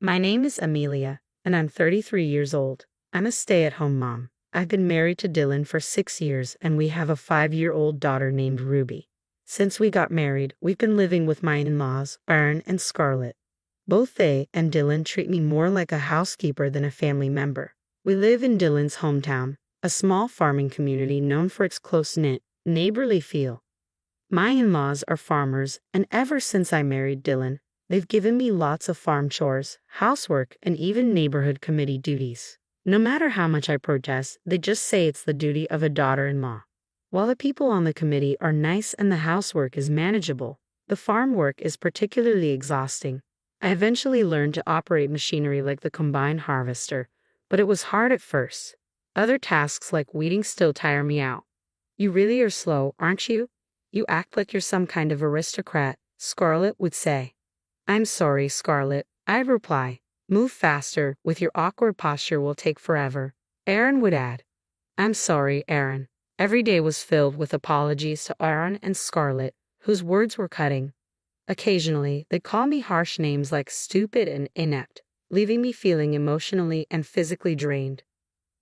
My name is Amelia, and I'm 33 years old. I'm a stay-at-home mom. I've been married to Dylan for 6 years, and we have a 5-year-old daughter named Ruby. Since we got married, we've been living with my in-laws, Byron and Scarlett. Both they and Dylan treat me more like a housekeeper than a family member. We live in Dylan's hometown, a small farming community known for its close-knit, neighborly feel. My in-laws are farmers, and ever since I married Dylan, they've given me lots of farm chores, housework, and even neighborhood committee duties. No matter how much I protest, they just say it's the duty of a daughter-in-law. While the people on the committee are nice and the housework is manageable, the farm work is particularly exhausting. I eventually learned to operate machinery like the combine harvester, but it was hard at first. Other tasks like weeding still tire me out. "You really are slow, aren't you? You act like you're some kind of aristocrat," Scarlett would say. "I'm sorry, Scarlett," I'd reply. "Move faster, with your awkward posture will take forever." Aaron would add. "I'm sorry, Aaron." Every day was filled with apologies to Aaron and Scarlett, whose words were cutting. Occasionally, they'd call me harsh names like stupid and inept, leaving me feeling emotionally and physically drained.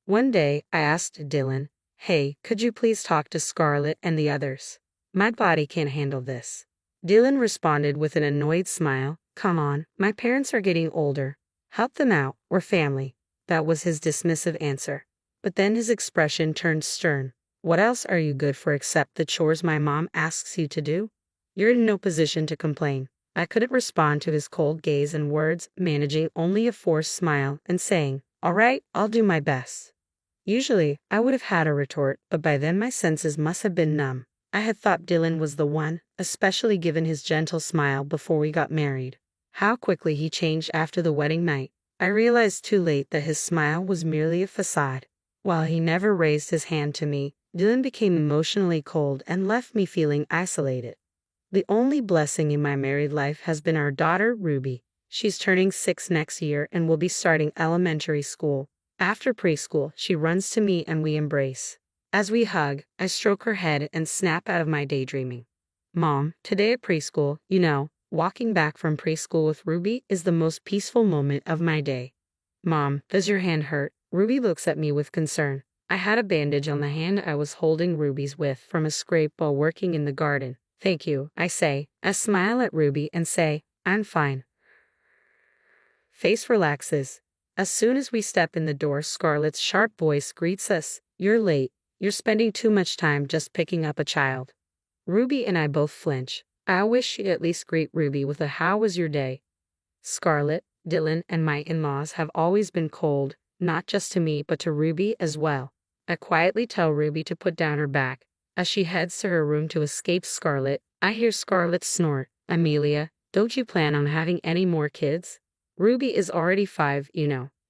One day, I asked Dylan, "Hey, could you please talk to Scarlett and the others? My body can't handle this." Dylan responded with an annoyed smile, "Come on, my parents are getting older. Help them out, we're family." That was his dismissive answer. But then his expression turned stern. "What else are you good for except the chores my mom asks you to do? You're in no position to complain." I couldn't respond to his cold gaze and words, managing only a forced smile and saying, "All right, I'll do my best." Usually, I would have had a retort, but by then my senses must have been numb. I had thought Dylan was the one, especially given his gentle smile before we got married. How quickly he changed after the wedding night. I realized too late that his smile was merely a facade. While he never raised his hand to me, Dylan became emotionally cold and left me feeling isolated. The only blessing in my married life has been our daughter, Ruby. She's turning 6 next year and will be starting elementary school. After preschool, she runs to me and we embrace. As we hug, I stroke her head and snap out of my daydreaming. "Mom, today at preschool, walking back from preschool with Ruby is the most peaceful moment of my day." "Mom, does your hand hurt?" Ruby looks at me with concern. I had a bandage on the hand I was holding Ruby's with from a scrape while working in the garden. "Thank you," I say. I smile at Ruby and say, "I'm fine." Face relaxes. As soon as we step in the door, Scarlett's sharp voice greets us. "You're late. You're spending too much time just picking up a child." Ruby and I both flinch. I wish she'd at least greet Ruby with a "How was your day?" Scarlett, Dylan, and my in-laws have always been cold, not just to me but to Ruby as well. I quietly tell Ruby to put down her bag. As she heads to her room to escape Scarlett, I hear Scarlett snort, "Amelia, don't you plan on having any more kids? Ruby is already 5,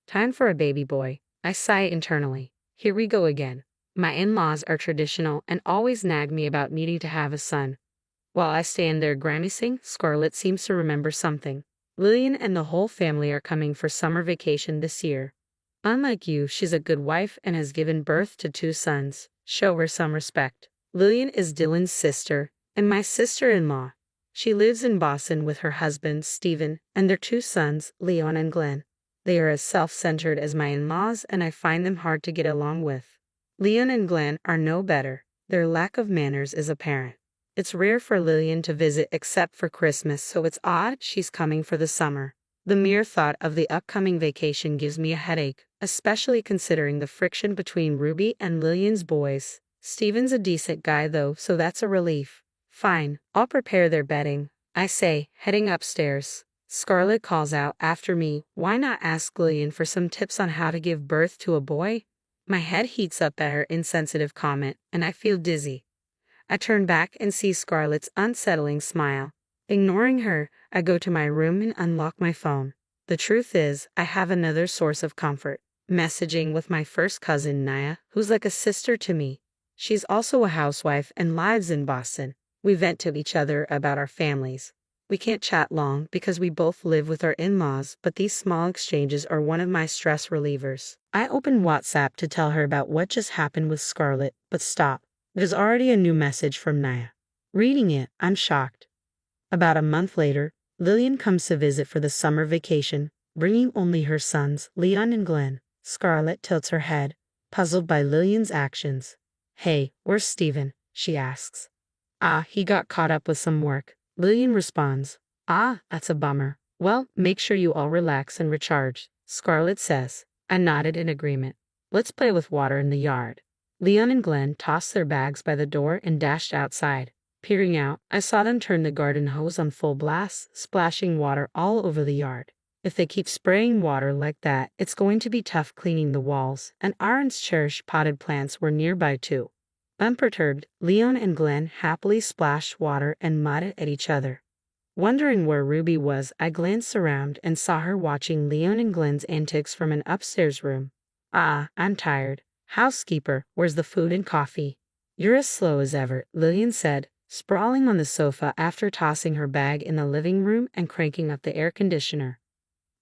Time for a baby boy." I sigh internally. Here we go again. My in-laws are traditional and always nag me about needing to have a son. While I stand there grimacing, Scarlett seems to remember something. "Lillian and the whole family are coming for summer vacation this year. Unlike you, she's a good wife and has given birth to 2 sons. Show her some respect." Lillian is Dylan's sister and my sister-in-law. She lives in Boston with her husband, Stephen, and their 2 sons, Leon and Glenn. They are as self-centered as my in-laws, and I find them hard to get along with. Leon and Glenn are no better. Their lack of manners is apparent. It's rare for Lillian to visit except for Christmas, so it's odd she's coming for the summer. The mere thought of the upcoming vacation gives me a headache, especially considering the friction between Ruby and Lillian's boys. Stephen's a decent guy though, so that's a relief. "Fine, I'll prepare their bedding," I say, heading upstairs. Scarlett calls out after me, "Why not ask Lillian for some tips on how to give birth to a boy?" My head heats up at her insensitive comment, and I feel dizzy. I turn back and see Scarlett's unsettling smile. Ignoring her, I go to my room and unlock my phone. The truth is, I have another source of comfort. Messaging with my first cousin, Naya, who's like a sister to me. She's also a housewife and lives in Boston. We vent to each other about our families. We can't chat long because we both live with our in-laws, but these small exchanges are one of my stress relievers. I open WhatsApp to tell her about what just happened with Scarlett, but stop. There's already a new message from Naya. Reading it, I'm shocked. About a month later, Lillian comes to visit for the summer vacation. bringing only her sons, Leon and Glenn. Scarlett tilts her head, puzzled by Lillian's actions. Hey, where's Steven? She asks. Ah, he got caught up with some work. Lillian responds. Ah, that's a bummer. Well, make sure you all relax and recharge, Scarlett says. I nodded in agreement. Let's play with water in the yard. Leon and Glenn tossed their bags by the door and dashed outside. Peering out, I saw them turn the garden hose on full blast, splashing water all over the yard. If they keep spraying water like that, it's going to be tough cleaning the walls, and Aaron's cherished potted plants were nearby too. Unperturbed, Leon and Glenn happily splashed water and mudded at each other. Wondering where Ruby was, I glanced around and saw her watching Leon and Glenn's antics from an upstairs room. Ah, I'm tired. Housekeeper, where's the food and coffee? You're as slow as ever, Lillian said, sprawling on the sofa after tossing her bag in the living room and cranking up the air conditioner.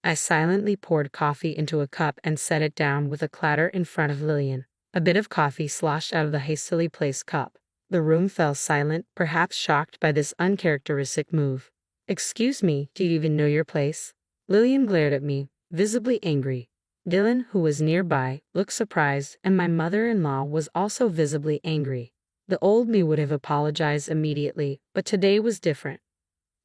I silently poured coffee into a cup and set it down with a clatter in front of Lillian. A bit of coffee sloshed out of the hastily placed cup. The room fell silent, perhaps shocked by this uncharacteristic move. Excuse me, do you even know your place? Lillian glared at me, visibly angry. Dylan, who was nearby, looked surprised, and my mother-in-law was also visibly angry. The old me would have apologized immediately, but today was different.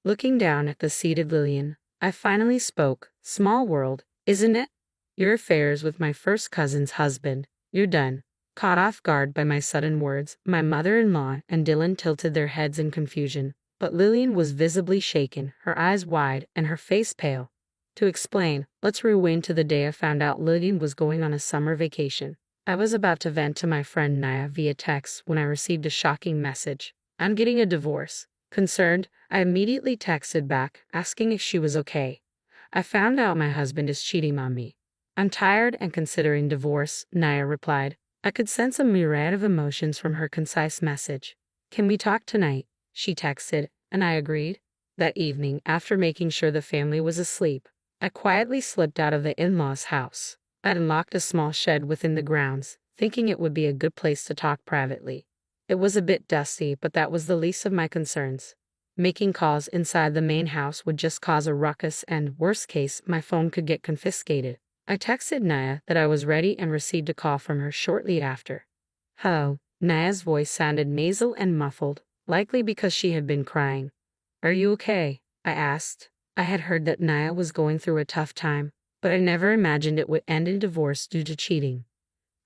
Looking down at the seated Lillian, I finally spoke. Small world, isn't it? Your affairs with my first cousin's husband. You're done. Caught off guard by my sudden words, my mother-in-law and Dylan tilted their heads in confusion, but Lillian was visibly shaken, her eyes wide and her face pale. To explain, let's rewind to the day I found out Lillian was going on a summer vacation. I was about to vent to my friend Naya via text when I received a shocking message. I'm getting a divorce. Concerned, I immediately texted back, asking if she was okay. I found out my husband is cheating on me. I'm tired and considering divorce, Naya replied. I could sense a myriad of emotions from her concise message. Can we talk tonight? She texted, and I agreed. That evening, after making sure the family was asleep, I quietly slipped out of the in-laws' house. I unlocked a small shed within the grounds, thinking it would be a good place to talk privately. It was a bit dusty, but that was the least of my concerns. Making calls inside the main house would just cause a ruckus and, worst case, my phone could get confiscated. I texted Naya that I was ready and received a call from her shortly after. Hello. Naya's voice sounded nasal and muffled, likely because she had been crying. Are you okay? I asked. I had heard that Naya was going through a tough time, but I never imagined it would end in divorce due to cheating.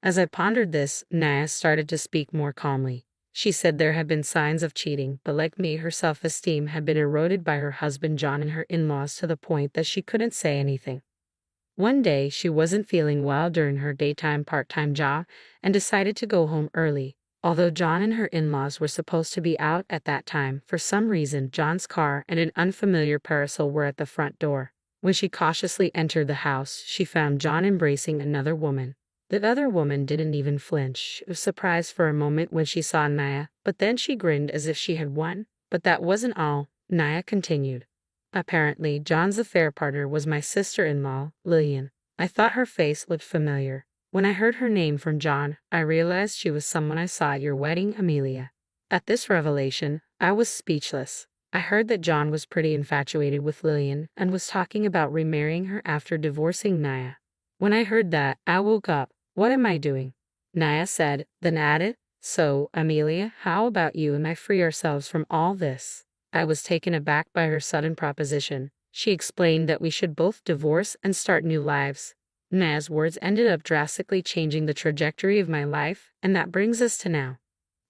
As I pondered this, Naya started to speak more calmly. She said there had been signs of cheating, but like me, her self-esteem had been eroded by her husband John and her in-laws to the point that she couldn't say anything. One day, she wasn't feeling well during her daytime part-time job and decided to go home early. Although John and her in-laws were supposed to be out at that time, for some reason John's car and an unfamiliar parasol were at the front door. When she cautiously entered the house, she found John embracing another woman. The other woman didn't even flinch. She was surprised for a moment when she saw Naya, but then she grinned as if she had won. But that wasn't all, Naya continued. Apparently, John's affair partner was my sister-in-law, Lillian. I thought her face looked familiar. When I heard her name from John, I realized she was someone I saw at your wedding, Amelia. At this revelation, I was speechless. I heard that John was pretty infatuated with Lillian and was talking about remarrying her after divorcing Naya. When I heard that, I woke up. What am I doing? Naya said, then added, so, Amelia, how about you and I free ourselves from all this? I was taken aback by her sudden proposition. She explained that we should both divorce and start new lives. Naya's words ended up drastically changing the trajectory of my life, and that brings us to now.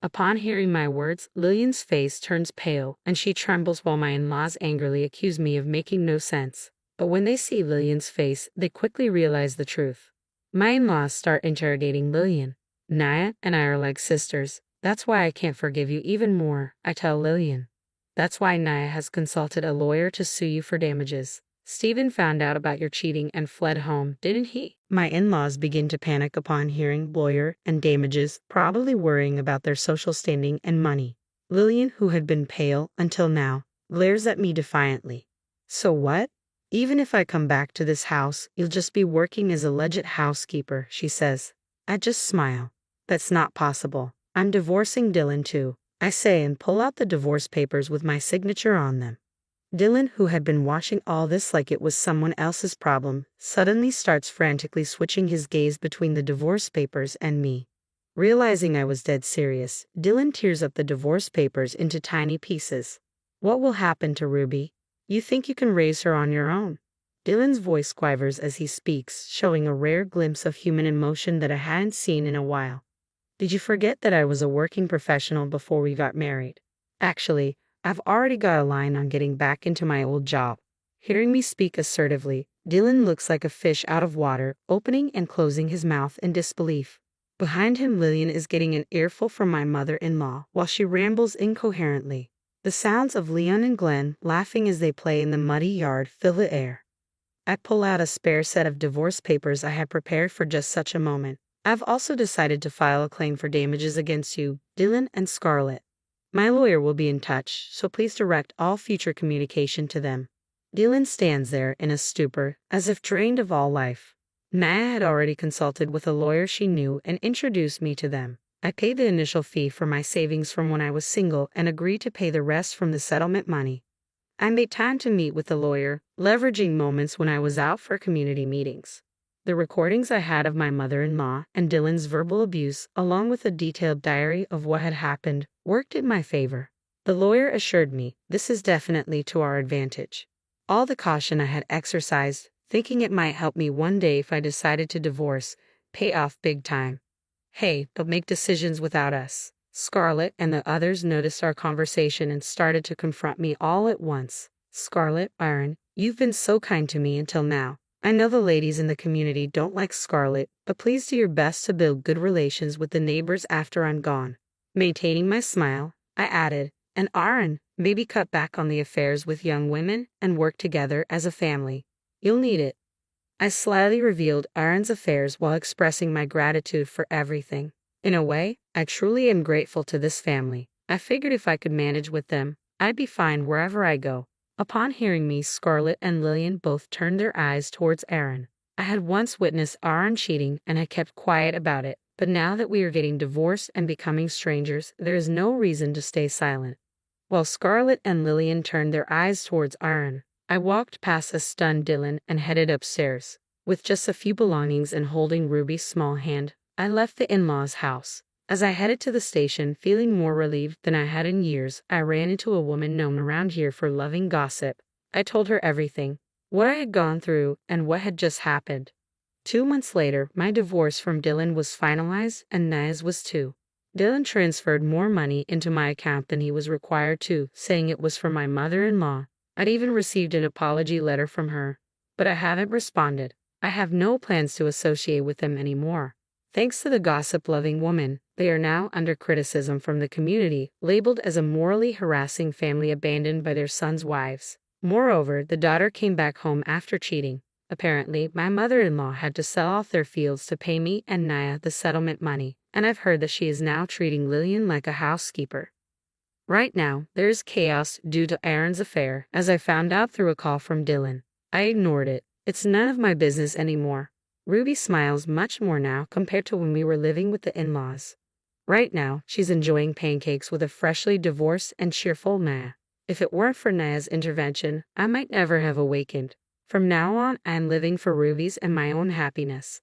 Upon hearing my words, Lillian's face turns pale, and she trembles while my in-laws angrily accuse me of making no sense. But when they see Lillian's face, they quickly realize the truth. My in-laws start interrogating Lillian. Naya and I are like sisters. That's why I can't forgive you even more, I tell Lillian. That's why Naya has consulted a lawyer to sue you for damages. Stephen found out about your cheating and fled home, didn't he? My in-laws begin to panic upon hearing lawyer and damages, probably worrying about their social standing and money. Lillian, who had been pale until now, glares at me defiantly. So what? Even if I come back to this house, you'll just be working as alleged housekeeper, she says. I just smile. That's not possible. I'm divorcing Dylan too, I say and pull out the divorce papers with my signature on them. Dylan, who had been watching all this like it was someone else's problem, suddenly starts frantically switching his gaze between the divorce papers and me. Realizing I was dead serious, Dylan tears up the divorce papers into tiny pieces. What will happen to Ruby? You think you can raise her on your own? Dylan's voice quivers as he speaks, showing a rare glimpse of human emotion that I hadn't seen in a while. Did you forget that I was a working professional before we got married? Actually, I've already got a line on getting back into my old job. Hearing me speak assertively, Dylan looks like a fish out of water, opening and closing his mouth in disbelief. Behind him, Lillian is getting an earful from my mother-in-law while she rambles incoherently. The sounds of Leon and Glenn laughing as they play in the muddy yard fill the air. I pull out a spare set of divorce papers I had prepared for just such a moment. I've also decided to file a claim for damages against you, Dylan and Scarlett. My lawyer will be in touch, so please direct all future communication to them. Dylan stands there in a stupor, as if drained of all life. Naya had already consulted with a lawyer she knew and introduced me to them. I paid the initial fee for my savings from when I was single and agreed to pay the rest from the settlement money. I made time to meet with the lawyer, leveraging moments when I was out for community meetings. The recordings I had of my mother-in-law and Dylan's verbal abuse, along with a detailed diary of what had happened, worked in my favor. The lawyer assured me this is definitely to our advantage. All the caution I had exercised, thinking it might help me one day if I decided to divorce, pay off big time. Hey, don't make decisions without us. Scarlett and the others noticed our conversation and started to confront me all at once. Scarlett, Aaron, you've been so kind to me until now. I know the ladies in the community don't like Scarlett, but please do your best to build good relations with the neighbors after I'm gone. Maintaining my smile, I added, and Aaron, maybe cut back on the affairs with young women and work together as a family. You'll need it. I slyly revealed Aaron's affairs while expressing my gratitude for everything. In a way, I truly am grateful to this family. I figured if I could manage with them, I'd be fine wherever I go. Upon hearing me, Scarlett and Lillian both turned their eyes towards Aaron. I had once witnessed Aaron cheating and I kept quiet about it, but now that we are getting divorced and becoming strangers, there is no reason to stay silent. While Scarlett and Lillian turned their eyes towards Aaron, I walked past a stunned Dylan and headed upstairs. With just a few belongings and holding Ruby's small hand, I left the in-laws' house. As I headed to the station, feeling more relieved than I had in years, I ran into a woman known around here for loving gossip. I told her everything, what I had gone through and what had just happened. 2 months later, my divorce from Dylan was finalized and Naya's was too. Dylan transferred more money into my account than he was required to, saying it was for my mother-in-law. I'd even received an apology letter from her, but I haven't responded. I have no plans to associate with them anymore. Thanks to the gossip-loving woman, they are now under criticism from the community, labeled as a morally harassing family abandoned by their sons' wives. Moreover, the daughter came back home after cheating. Apparently, my mother-in-law had to sell off their fields to pay me and Naya the settlement money, and I've heard that she is now treating Lillian like a housekeeper. Right now, there is chaos due to Aaron's affair, as I found out through a call from Dylan. I ignored it. It's none of my business anymore. Ruby smiles much more now compared to when we were living with the in-laws. Right now, she's enjoying pancakes with a freshly divorced and cheerful Naya. If it weren't for Naya's intervention, I might never have awakened. From now on, I am living for Ruby's and my own happiness.